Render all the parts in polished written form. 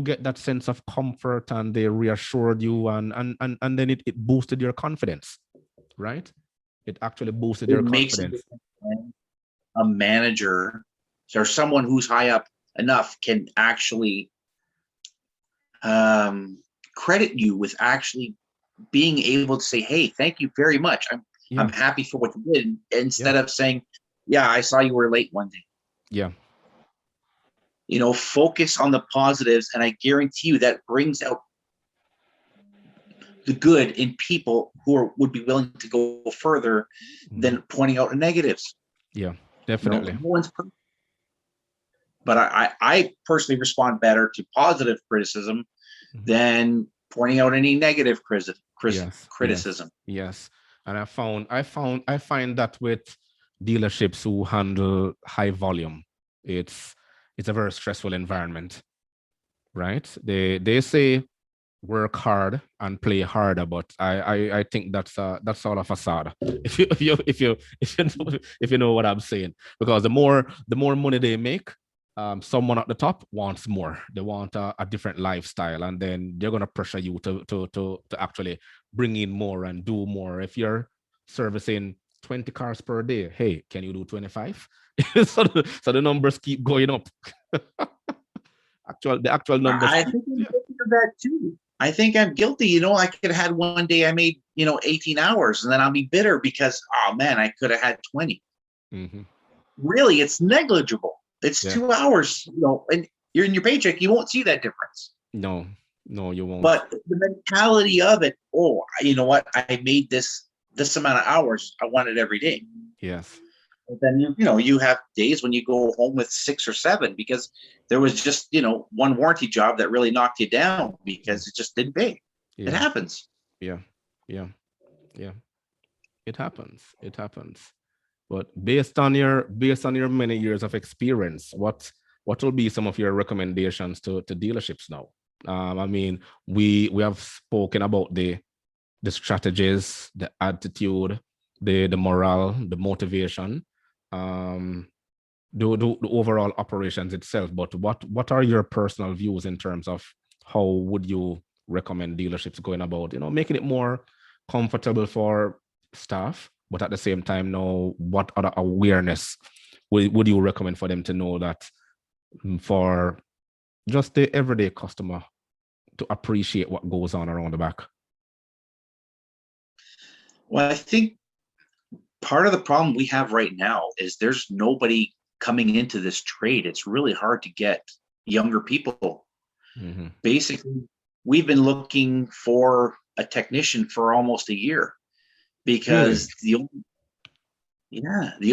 get that sense of comfort and they reassured you and then it boosted your confidence, right? It actually boosted It your makes a confidence. difference when a manager or someone who's high up enough can actually credit you with actually being able to say, hey, thank you very much. I'm happy for what you did, instead of saying, yeah, I saw you were late one day. Yeah. Focus on the positives, and I guarantee you that brings out the good in people who would be willing to go further than pointing out the negatives. Yeah, definitely. No one's perfect. But I personally respond better to positive criticism than pointing out any negative criticism. Yes. And I find that with dealerships who handle high volume, it's a very stressful environment, right? They say work hard and play harder, but I think that's all a facade. If you know what I'm saying, because the more money they make, someone at the top wants more. They want a different lifestyle, and then they're gonna pressure you to actually bring in more and do more. If you're servicing 20 cars per day, hey, can you do 25? so the numbers keep going up. The actual numbers. I think I'm guilty of that too. I think I'm guilty. I could have had one day I made 18 hours, and then I'll be bitter because, oh man, I could have had 20. Really, it's negligible. It's 2 hours, and you're in your paycheck. You won't see that difference. No, you won't. But the mentality of it, oh, you know what? I made this amount of hours. I want it every day. Yes. But then you have days when you go home with 6 or 7 because there was just one warranty job that really knocked you down because it just didn't pay. It happens. Yeah. It happens. But based on your many years of experience, what will be some of your recommendations to dealerships now? I mean, we have spoken about the strategies, the attitude, the morale, the motivation, the overall operations itself. But what are your personal views in terms of how would you recommend dealerships going about, making it more comfortable for staff, but at the same time, know what other awareness would you recommend for them to know that for just the everyday customer to appreciate what goes on around the back? Well, I think part of the problem we have right now is there's nobody coming into this trade. It's really hard to get younger people. Basically, we've been looking for a technician for almost a year because the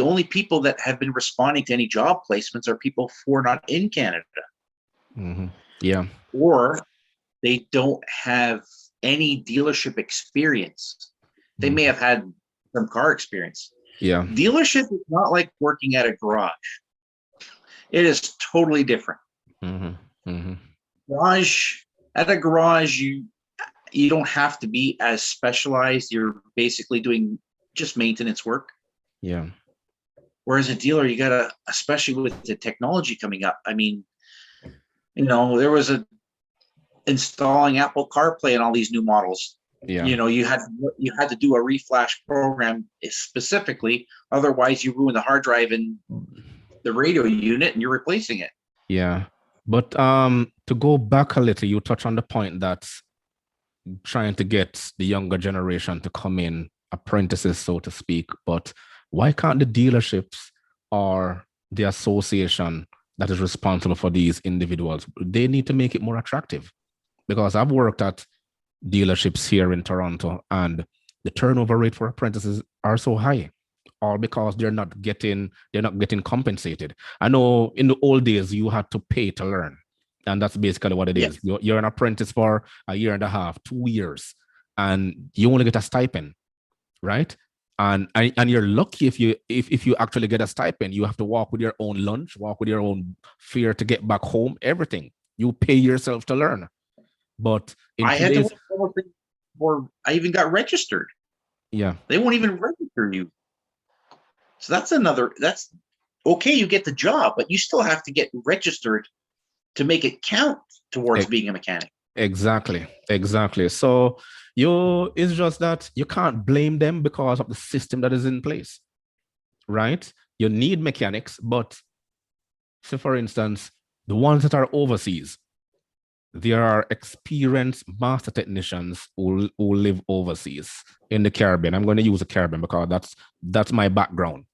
only people that have been responding to any job placements are people who are not in Canada. Or they don't have any dealership experience. They may have had some car experience. Dealership is not like working at a garage. It is totally different. At a garage, you don't have to be as specialized. You're basically doing just maintenance work. Whereas a dealer, you gotta, especially with the technology coming up. I mean, there was installing Apple CarPlay in all these new models. You had to do a reflash program specifically, otherwise you ruin the hard drive in the radio unit and you're replacing it. But to go back a little, you touch on the point that trying to get the younger generation to come in, apprentices, so to speak. But why can't the dealerships or the association that is responsible for these individuals, they need to make it more attractive? Because I've worked at dealerships here in Toronto and the turnover rate for apprentices are so high, all because they're not getting compensated. I know in the old days you had to pay to learn, and that's basically what it is. You're an apprentice for a year and a half, 2 years, and you only get a stipend, right? And you're lucky if you actually get a stipend. You have to walk with your own lunch, walk with your own fare to get back home, everything. You pay yourself to learn. But I even got registered. They won't even register you. So that's okay. You get the job, but you still have to get registered to make it count. towards being a mechanic. Exactly. So it's just that you can't blame them because of the system that is in place, right? You need mechanics, but say for instance, the ones that are overseas, there are experienced master technicians who live overseas in the Caribbean. I'm going to use the Caribbean because that's my background,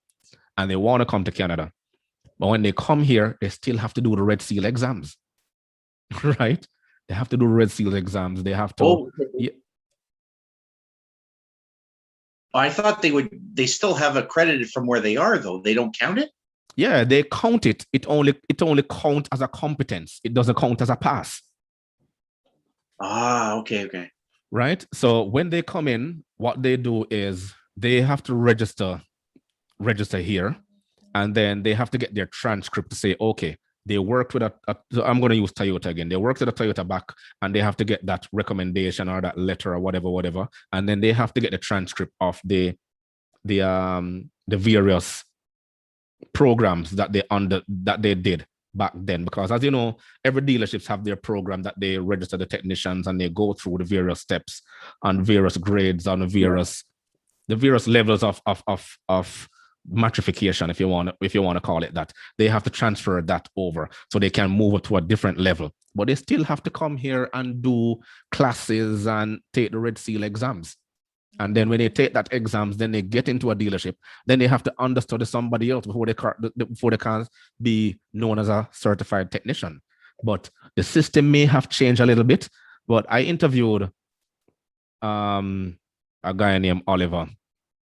and they want to come to Canada. But when they come here, they still have to do the Red Seal exams, right? They have to do Red Seal exams. They have to. Oh, yeah. I thought they still have accredited from where they are, though. They don't count it? Yeah, they count it. It only counts as a competence. It doesn't count as a pass. Ah, okay. Right? So when they come in, what they do is they have to register here, and then they have to get their transcript to say, okay, they worked with I'm going to use Toyota again. They worked with a Toyota back, and they have to get that recommendation or that letter or whatever. And then they have to get the transcript of the various programs that they did back then, because as you know, every dealerships have their program that they register the technicians, and they go through the various steps and various grades on the various levels of matrification, if you want to call it that. They have to transfer that over so they can move it to a different level, but they still have to come here and do classes and take the Red Seal exams. And then when they take that exams, then they get into a dealership. Then they have to understudy somebody else before they can be known as a certified technician. But the system may have changed a little bit. But I interviewed a guy named Oliver.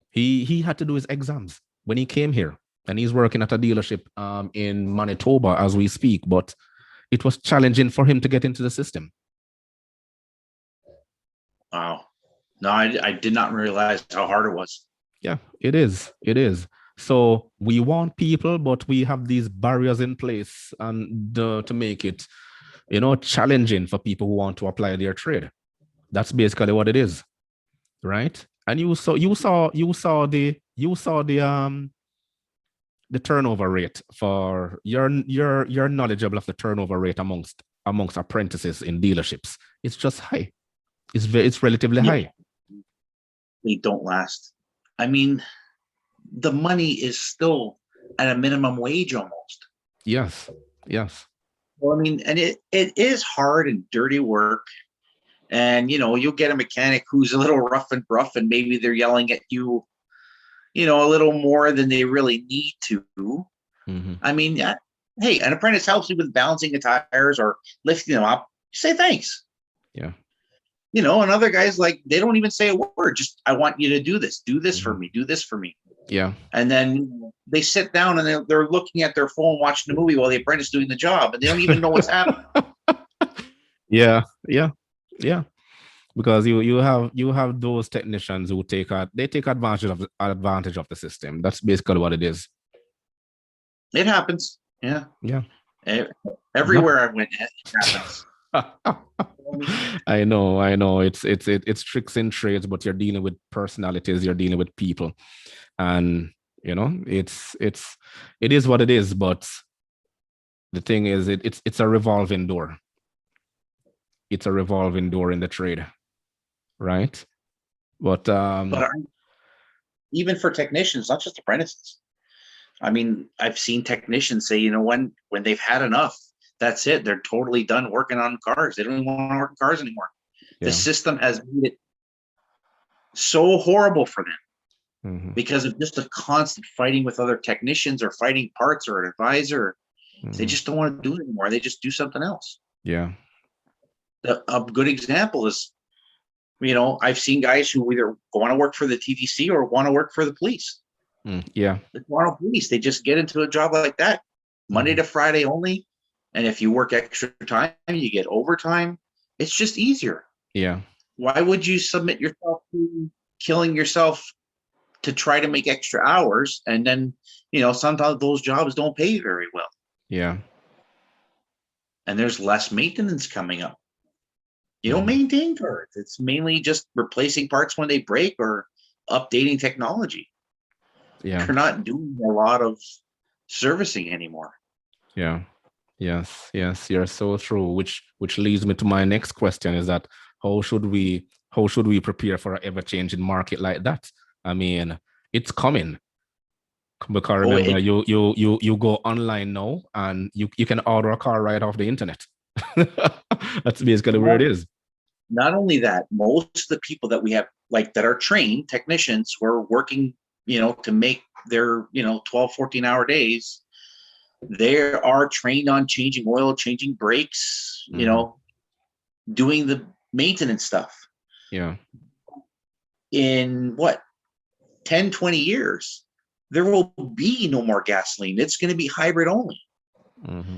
He had to do his exams when he came here, and he's working at a dealership in Manitoba as we speak. But it was challenging for him to get into the system. Wow. No, I did not realize how hard it was. Yeah, it is. So we want people, but we have these barriers in place and to make it, challenging for people who want to apply their trade. That's basically what it is, right? And you saw the turnover rate for you're knowledgeable of the turnover rate amongst apprentices in dealerships. It's just high. It's relatively high. They don't last. I mean, the money is still at a minimum wage almost. Yes. Well, I mean, and it is hard and dirty work. And, you'll get a mechanic who's a little rough and gruff, and maybe they're yelling at you, a little more than they really need to. Mm-hmm. I mean, hey, an apprentice helps you with balancing the tires or lifting them up. You say thanks. Yeah. And other guys, like, they don't even say a word. Just, I want you to do this. Do this for me. Do this for me. Yeah. And then they sit down and they're looking at their phone, watching the movie while the apprentice is doing the job, and they don't even know what's happening. Yeah. Because you have those technicians who take advantage of the system. That's basically what it is. It happens. Yeah. Everywhere I went, it happens. I know. It's tricks and trades, but you're dealing with personalities. You're dealing with people, and it is what it is. But the thing is, it's a revolving door. It's a revolving door in the trade, right? But even for technicians, not just apprentices. I mean, I've seen technicians say, when they've had enough, that's it. They're totally done working on cars. They don't even want to work on cars anymore. Yeah. The system has made it so horrible for them because of just the constant fighting with other technicians or fighting parts or an advisor. They just don't want to do it anymore. They just do something else. Yeah. A good example is, I've seen guys who either want to work for the TTC or want to work for the police. Yeah. The Toronto Police, they just get into a job like that, Monday to Friday only. And if you work extra time, you get overtime. It's just easier. Yeah. Why would you submit yourself to killing yourself to try to make extra hours? And then, sometimes those jobs don't pay very well. Yeah. And there's less maintenance coming up. You don't maintain cars. It's mainly just replacing parts when they break or updating technology. Yeah. You're not doing a lot of servicing anymore. Yeah. Yes, yes, you're so true. Which leads me to my next question: is that how should we prepare for an ever-changing market like that? I mean, it's coming. Because Oh, remember, you go online now and you can order a car right off the internet. That's basically where it is. not only that, most of the people that we have, like that are trained technicians who are working, to make their, 12, 14-hour days, they are trained on changing oil, changing brakes, doing the maintenance stuff. Yeah. In what, 10, 20 years, there will be no more gasoline. It's going to be hybrid only. Mm-hmm.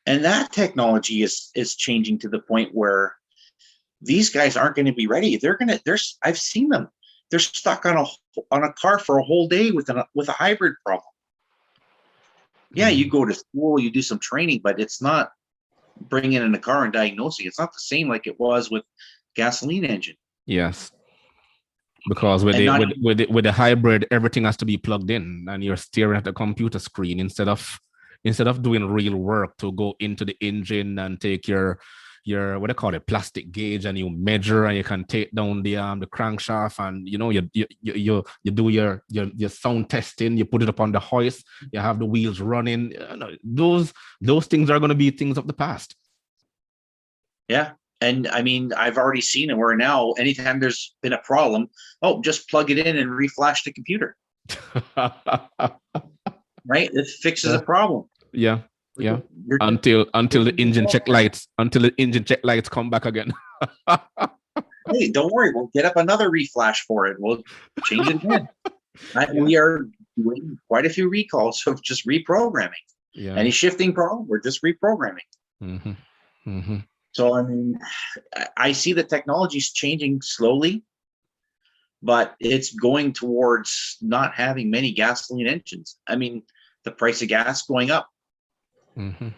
And that technology is changing to the point where these guys aren't going to be ready. I've seen them. They're stuck on a car for a whole day with a hybrid problem. Yeah, you go to school, you do some training, but it's not bringing in a car and diagnosing. It's not the same like it was with gasoline engine. Yes. Because with the hybrid, everything has to be plugged in, and you're staring at the computer screen instead of doing real work to go into the engine and take your what do you call it, plastic gauge, and you measure and you can take down the crankshaft, and you do your sound testing, you put it up on the hoist, you have the wheels running. Those things are going to be things of the past. Yeah. And I mean, I've already seen it where now anytime there's been a problem, just plug it in and reflash the computer. Right? It fixes a problem. Yeah. Yeah. Until the engine check lights come back again. Hey, don't worry. We'll get up another reflash for it. We'll change it again. We are doing quite a few recalls of just reprogramming. Yeah. Any shifting problem, we're just reprogramming. Mm-hmm. Mm-hmm. So, I mean, I see the technology's changing slowly, but it's going towards not having many gasoline engines. I mean, the price of gas going up. Mm-hmm.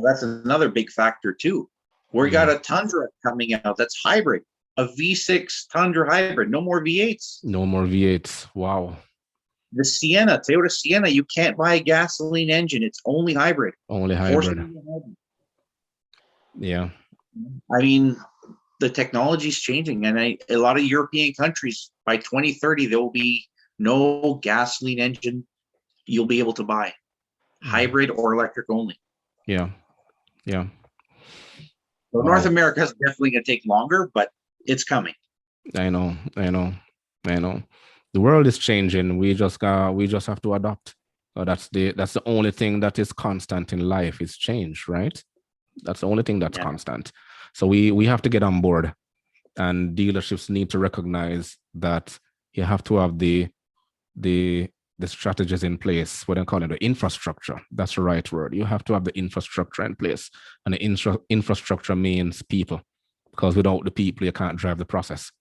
That's another big factor too. We got a Tundra coming out that's hybrid, a V6 Tundra hybrid. No more V8s. No more V8s. Wow. The Toyota Sienna, you can't buy a gasoline engine. It's only hybrid. Only hybrid. Yeah. I mean, the technology is changing, and a lot of European countries by 2030 there will be no gasoline engine you'll be able to buy, hybrid or electric only. Yeah. So North America is definitely going to take longer, but it's coming. I know. The world is changing. We just have to adapt. That's the only thing that is constant in life is change, right? That's the only thing that's constant. So we have to get on board, and dealerships need to recognize that you have to have the strategies in place. What I call it, the infrastructure. That's the right word. You have to have the infrastructure in place, and the infrastructure means people, because without the people, you can't drive the process.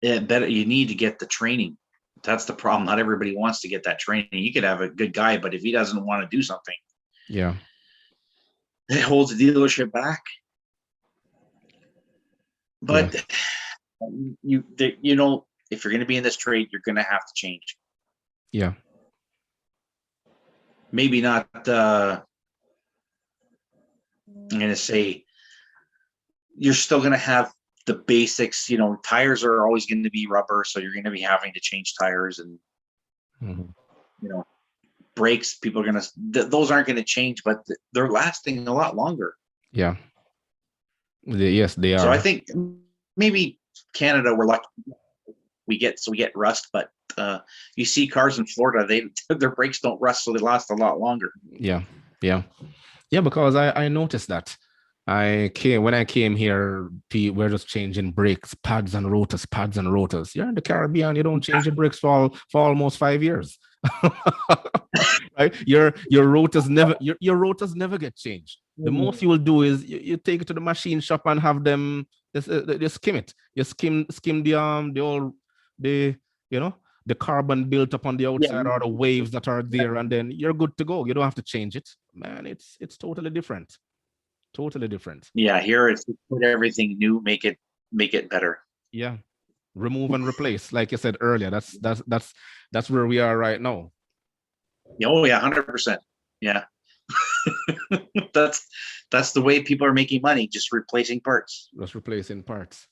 Yeah, better. You need to get the training. That's the problem. Not everybody wants to get that training. You could have a good guy, but if he doesn't want to do something, it holds the dealership back. But if you're going to be in this trade, you're going to have to change. Yeah. Maybe not. I'm going to say you're still going to have the basics. Tires are always going to be rubber, so you're going to be having to change tires, and brakes. People are going to. Those aren't going to change, but they're lasting a lot longer. Yeah. Yes, they are. So I think maybe Canada, we're lucky. We get rust, but you see cars in Florida, their brakes don't rust, so they last a lot longer. Yeah, because I noticed that. When I came here, we're just changing brakes, pads and rotors. You're in the Caribbean, you don't change your brakes for almost 5 years. Right? Your rotors never get changed. The most you will do is you take it to the machine shop and have them just skim it. You skim the carbon built up on the outside or the waves that are there, and then you're good to go. You don't have to change it. Man, it's totally different. Totally different. Yeah, here it's put everything new, make it better. Yeah. Remove and replace, like you said earlier. That's where we are right now. Oh yeah, 100%. Yeah. That's the way people are making money, just replacing parts. Just replacing parts.